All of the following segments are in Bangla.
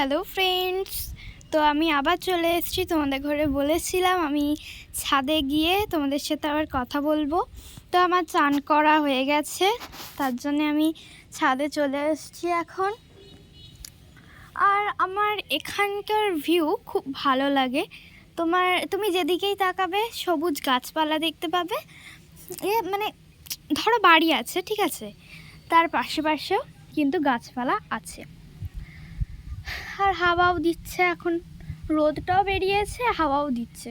হ্যালো ফ্রেন্ডস, তো আমি আবার চলে এসেছি তোমাদের ঘরে। বলেছিলাম আমি ছাদে গিয়ে তোমাদের সাথে আবার কথা বলবো। তো আমার চান করা হয়ে গেছে, তার জন্য আমি ছাদে চলে এসেছি এখন। আর আমার এখানকার ভিউ খুব ভালো লাগে। তুমি যেদিকেই তাকাবে সবুজ গাছপালা দেখতে পাবে। মানে ধরো বাড়ি আছে, ঠিক আছে, তার পাশেও কিন্তু গাছপালা আছে। আর হাওয়াও দিচ্ছে, এখন রোদটাও বেরিয়েছে, হাওয়াও দিচ্ছে।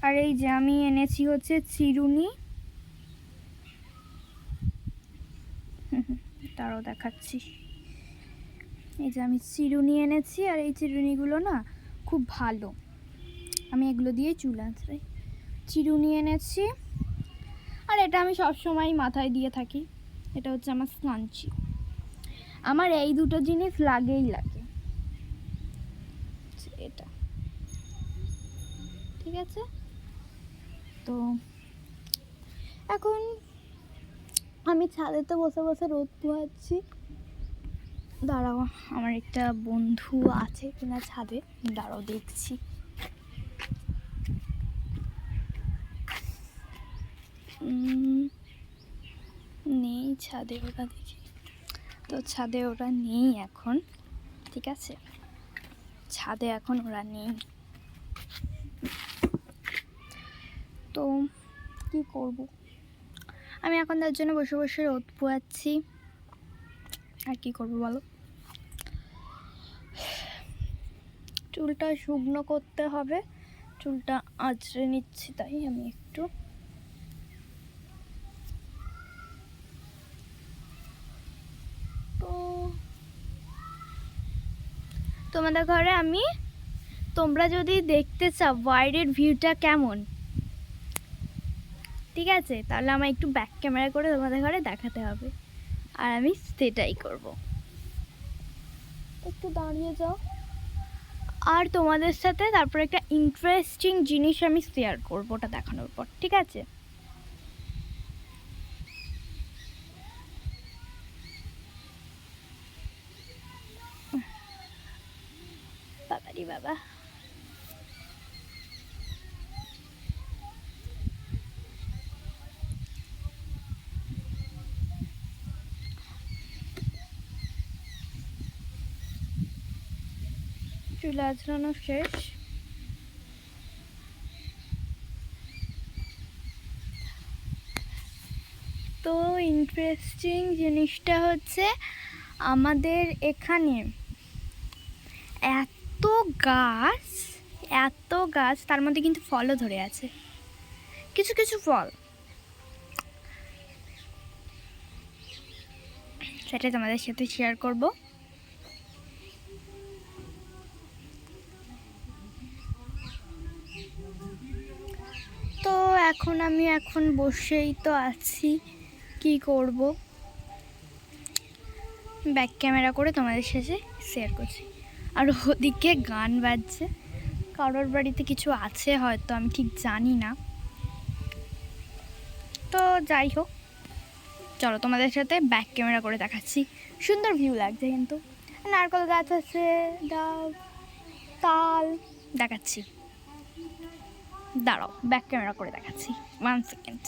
আর এই যে আমি এনেছি হচ্ছে চিরুনি, তারও দেখাচ্ছি। এই যে আমি চিরুনি এনেছি, আর এই চিরুনিগুলো না খুব ভালো, আমি এগুলো দিয়ে চুল আঁচড়াই। চিরুনি এনেছি, আর এটা আমি সবসময় মাথায় দিয়ে থাকি। এটা হচ্ছে আমার স্কাঞ্চি। আমার এই দুটো জিনিস লাগে। এটা ঠিক আছে। তো এখন আমি ছাদেতে বসে বসে রোদ পোহাচ্ছি। দাঁড়াও, আমার একটা বন্ধু আছে কিনা ছাদে, দাঁড়াও দেখছি। নেই ছাদে ওরা, দেখি তো ছাদে ওরা নেই এখন, ঠিক আছে, ছাদে এখন ওরা নেই। তো কি করব, আমি এখন তার জন্য বসে বসে রোদ পোহাচ্ছি। আর কি করবো বলো, চুলটা শুকনো করতে হবে, চুলটা আঁচড়ে নিচ্ছি, তাই আমি একটু। তো তোমাদের ঘরে তোমরা যদি দেখতে চাও বাইরের ভিউটা কেমন, ঠিক আছে, তাহলে আমার একটু ব্যাক ক্যামেরা করে তোমাদের ঘরে দেখাতে হবে, আর আমি সেটাই করব। একটু দাঁড়িয়ে যাও, আর তোমাদের সাথে তারপর একটা ইন্টারেস্টিং জিনিস আমি শেয়ার করবো, ওটা দেখানোর পর, ঠিক আছে। বাবারি বাবা, চুল আঁচড়ানো শেষ। তো ইন্টারেস্টিং জিনিসটা হচ্ছে আমাদের এখানে এত গাছ, তার মধ্যে কিন্তু ফলও ধরে আছে, কিছু কিছু ফল, সেটা তোমাদের সাথে শেয়ার করব। তো আমি এখন বসেই তো আছি, কি করব, ব্যাক ক্যামেরা করে তোমাদের সাথে শেয়ার করছি। আর ওদিকে গান বাজছে, কারোর বাড়িতে কিছু আছে হয়তো, আমি ঠিক জানি না। তো যাই হোক, চলো তোমাদের সাথে ব্যাক ক্যামেরা করে দেখাচ্ছি। সুন্দর ভিউ লাগছে, কিন্তু নারকেল গাছ আছে, ডাব, তাল, দেখাচ্ছি। দাঁড়াও, ব্যাক ক্যামেরা করে দেখাচ্ছি, 1 সেকেন্ড।